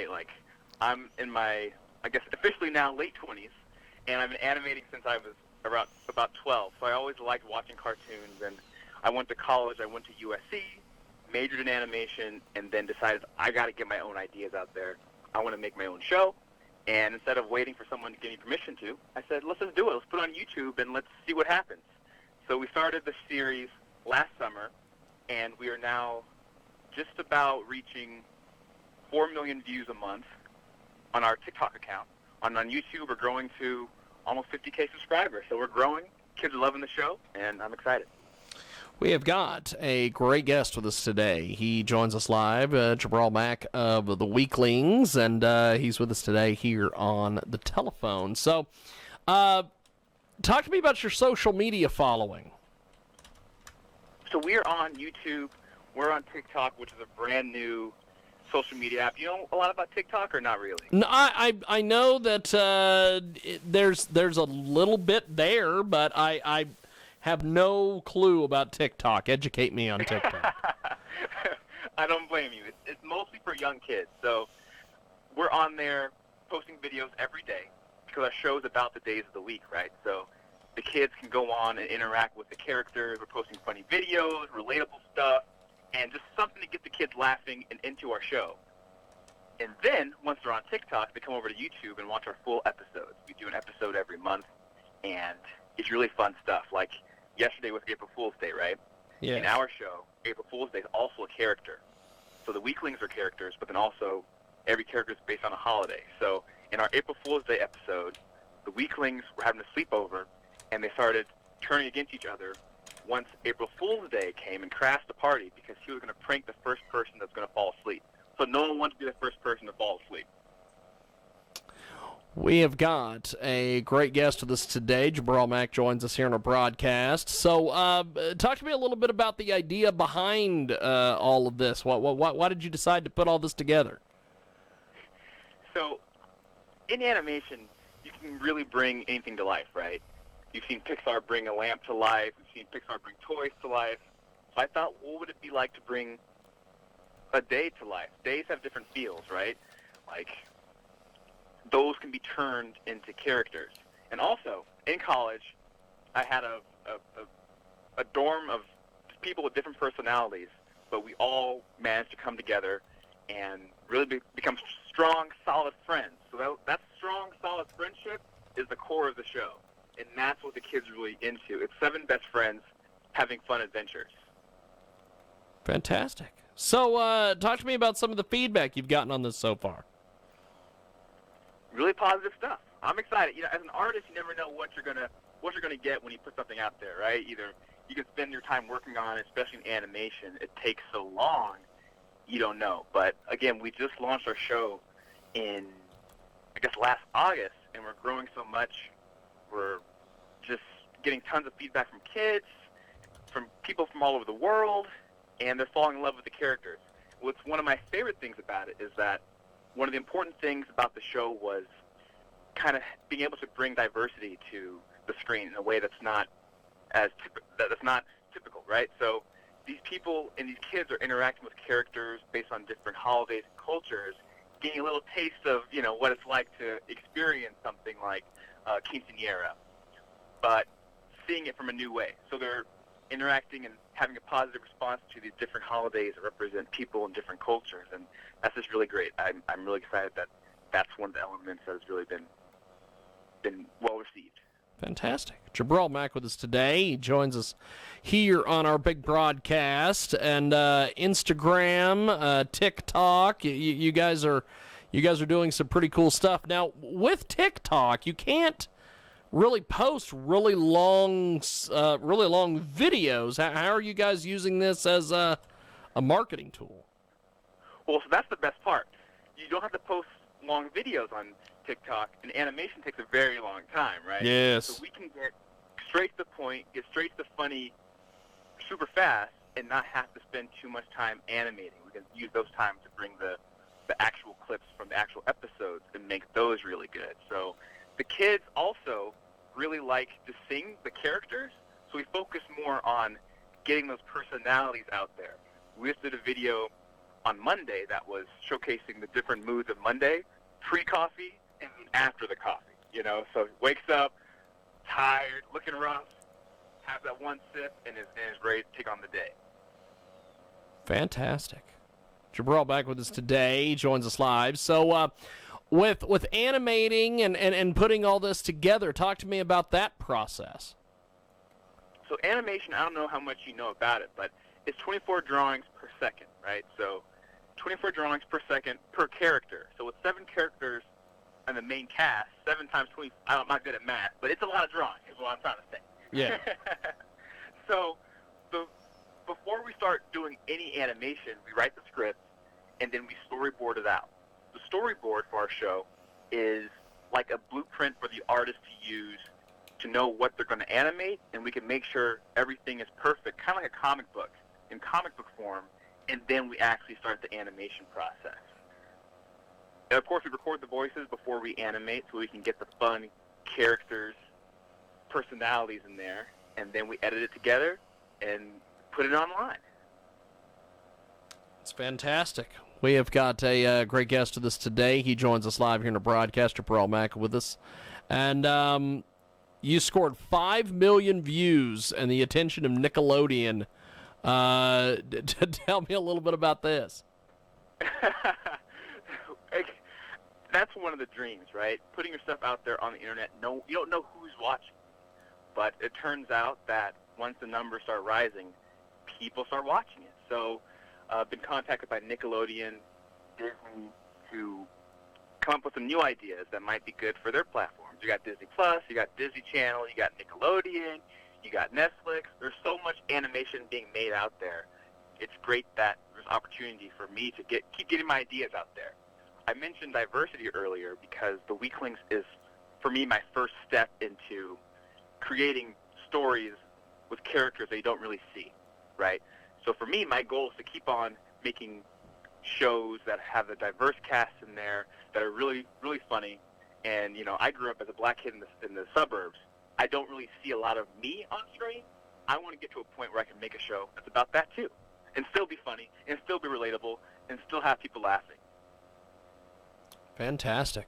right? Like, I'm in my, I guess, officially now late 20s, and I've been animating since I was about 12. So I always liked watching cartoons, and I went to college. I went to USC, majored in animation, and then decided I got to get my own ideas out there. I want to make my own show. And instead of waiting for someone to give me permission to, I said, let's just do it. Let's put it on YouTube, and let's see what happens. So we started the series last summer, and we are now just about reaching 4 million views a month on our TikTok account. On YouTube, we're growing to almost 50K subscribers. So we're growing. Kids are loving the show, and I'm excited. We have got a great guest with us today. He joins us live, Jaguar Mack of The Weaklings, and he's with us today here on the telephone. So, talk to me about your social media following. So we're on YouTube. We're on TikTok, which is a brand new social media app. You know a lot about TikTok or not really? No, I know that there's a little bit there, but I have no clue about TikTok. Educate me on TikTok. I don't blame you. It's mostly for young kids. So we're on there posting videos every day because our show's about the days of the week, right? So the kids can go on and interact with the characters. We're posting funny videos, relatable stuff, and just something to get the kids laughing and into our show. And then, once they're on TikTok, they come over to YouTube and watch our full episodes. We do an episode every month, and it's really fun stuff. Like yesterday was April Fool's Day, right? Yes. In our show, April Fool's Day is also a character. So the Weaklings are characters, but then also every character is based on a holiday. So in our April Fool's Day episode, the Weaklings were having a sleepover, and they started turning against each other once April Fool's Day came and crashed the party because he was going to prank the first person that's going to fall asleep. So no one wanted to be the first person to fall asleep. We have got a great guest with us today. Jaguar Mack joins us here on our broadcast. So, talk to me a little bit about the idea behind all of this. Why did you decide to put all this together? So, in animation, you can really bring anything to life, right? You've seen Pixar bring a lamp to life. You've seen Pixar bring toys to life. So I thought, what would it be like to bring a day to life? Days have different feels, right? Like, those can be turned into characters. And also, in college, I had a dorm of people with different personalities, but we all managed to come together and really become strong, solid friends. So that strong, solid friendship is the core of the show. And that's what the kids are really into. It's 7 best friends having fun adventures. Fantastic. So, talk to me about some of the feedback you've gotten on this so far. Really positive stuff. I'm excited. You know, as an artist, you never know what you're gonna get when you put something out there, right? Either you can spend your time working on it, especially in animation. It takes so long, you don't know. But again, we just launched our show in, I guess, last August, and we're growing so much. We're just getting tons of feedback from kids, from people from all over the world, and they're falling in love with the characters. What's one of my favorite things about it is that one of the important things about the show was kind of being able to bring diversity to the screen in a way that's not typical, right? So these people and these kids are interacting with characters based on different holidays and cultures, getting a little taste of, you know, what it's like to experience something like quinceañera, but seeing it from a new way. So they're interacting and having a positive response to these different holidays that represent people in different cultures, and that's just really great. I'm really excited that that's one of the elements that has really been well received. Fantastic. Jaguar Mack with us today. He joins us here on our big broadcast, and Instagram, TikTok. You guys are doing some pretty cool stuff. Now, with TikTok, you can't really post really long videos. How are you guys using this as a marketing tool? Well, so that's the best part. You don't have to post long videos on TikTok, and animation takes a very long time, right? Yes. So we can get straight to the point, get straight to the funny super fast, and not have to spend too much time animating. We can use those times to bring the actual clips from the actual episodes and make those really good. So the kids also really like to sing the characters, so we focus more on getting those personalities out there. We just did a video on Monday that was showcasing the different moods of Monday, pre-coffee and after the coffee. So he wakes up, tired, looking rough, has that one sip, and is ready to take on the day. Fantastic. Jabril back with us today. He joins us live. So with animating and putting all this together, talk to me about that process. So animation, I don't know how much you know about it, but it's 24 drawings per second, right? So 24 drawings per second per character. So with 7 characters on the main cast, 7 times 20, I'm not good at math, but it's a lot of drawing is what I'm trying to say. Yeah. So before we start doing any animation, we write the script, and then we storyboard it out. The storyboard for our show is like a blueprint for the artist to use to know what they're going to animate, and we can make sure everything is perfect, kind of like a comic book, in comic book form, and then we actually start the animation process. And of course, we record the voices before we animate so we can get the fun characters, personalities in there, and then we edit it together and put it online. It's fantastic. We have got a great guest with us today. He joins us live here in the broadcast. Jabril Mack with us. And you scored 5 million views and the attention of Nickelodeon. Tell me a little bit about this. That's one of the dreams, right? Putting your stuff out there on the internet. No, you don't know who's watching. But it turns out that once the numbers start rising, people start watching it. So I've been contacted by Nickelodeon, Disney, to come up with some new ideas that might be good for their platforms. You got Disney Plus, you got Disney Channel, you got Nickelodeon, you got Netflix. There's so much animation being made out there. It's great that there's opportunity for me to keep getting my ideas out there. I mentioned diversity earlier because The Weaklings is, for me, my first step into creating stories with characters that you don't really see, right? So for me, my goal is to keep on making shows that have a diverse cast in there that are really, really funny. And, I grew up as a black kid in the suburbs. I don't really see a lot of me on screen. I want to get to a point where I can make a show that's about that too, and still be funny, and still be relatable, and still have people laughing. Fantastic.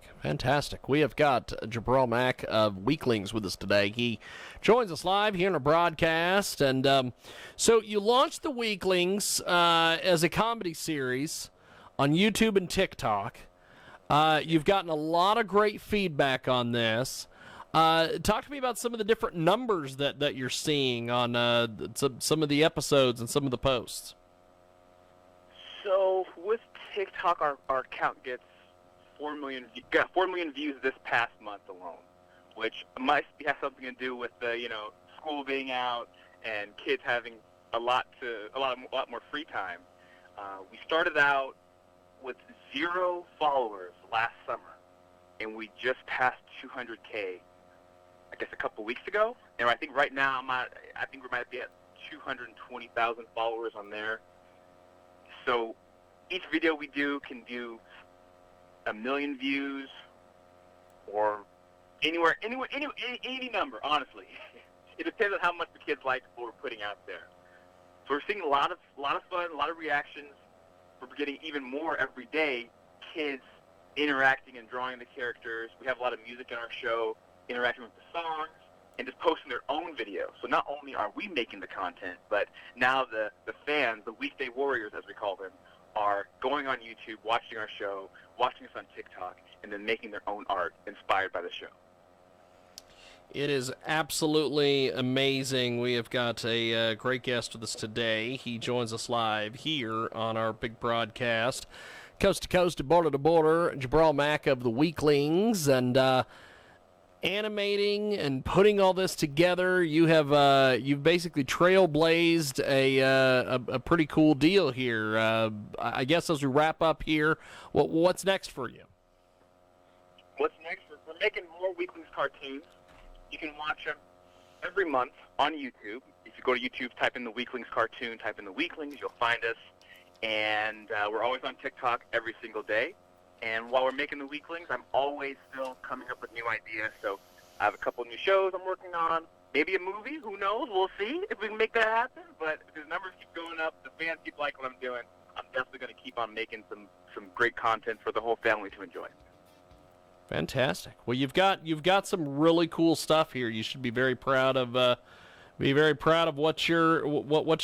We have got Jabril Mack of Weaklings with us today. He joins us live here in a broadcast. And so you launched The Weaklings as a comedy series on YouTube and TikTok. You've gotten a lot of great feedback on this. Talk to me about some of the different numbers that you're seeing on some of the episodes and some of the posts. So with TikTok, our account got 4 million views this past month alone, which might have something to do with the school being out and kids having a lot more free time. We started out with 0 followers last summer, and we just passed 200K, I guess, a couple weeks ago. And I think right now I think we might be at 220,000 followers on there. So each video we do can do 1 million views, or any number, honestly. It depends on how much the kids like what we're putting out there. So we're seeing a lot of fun, a lot of reactions. We're getting even more every day, kids interacting and drawing the characters. We have a lot of music in our show, interacting with the songs, and just posting their own videos. So not only are we making the content, but now the fans, the weekday warriors as we call them, are going on YouTube, watching our show, watching us on TikTok, and then making their own art inspired by the show. It is absolutely amazing. We have got a great guest with us today. He joins us live here on our big broadcast, coast to coast and border to border. Jabril Mack of The Weaklings, and animating and putting all this together. You've basically trailblazed a pretty cool deal here. I guess as we wrap up here, what's next for you? What's next? We're making more Weaklings cartoons. You can watch them every month on YouTube. If you go to YouTube, type in The Weaklings cartoon, type in The Weaklings, you'll find us. And we're always on TikTok every single day. And while we're making The Weaklings, I'm always still coming up with new ideas. So I have a couple new shows I'm working on. Maybe a movie. Who knows? We'll see if we can make that happen. But if the numbers keep going up, the fans keep liking what I'm doing, I'm definitely going to keep on making some great content for the whole family to enjoy. Fantastic. Well, you've got some really cool stuff here. You should be very proud of what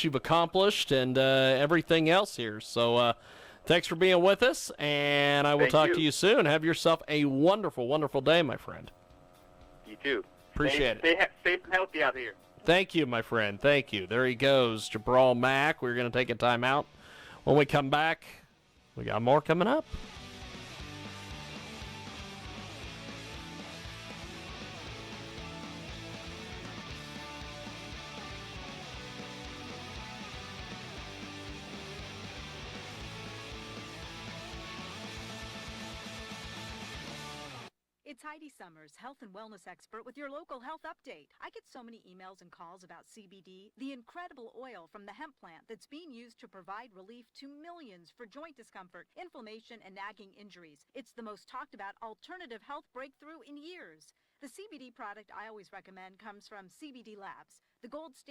you've accomplished and everything else here. So, thanks for being with us, and I will talk to you soon. Have yourself a wonderful, wonderful day, my friend. You too. Appreciate it. Stay safe and healthy out here. Thank you, my friend. Thank you. There he goes, Jaguar Mac. We're going to take a time out. When we come back, we got more coming up. It's Heidi Summers, health and wellness expert with your local health update. I get so many emails and calls about CBD, the incredible oil from the hemp plant that's being used to provide relief to millions for joint discomfort, inflammation, and nagging injuries. It's the most talked about alternative health breakthrough in years. The CBD product I always recommend comes from CBD Labs, the gold standard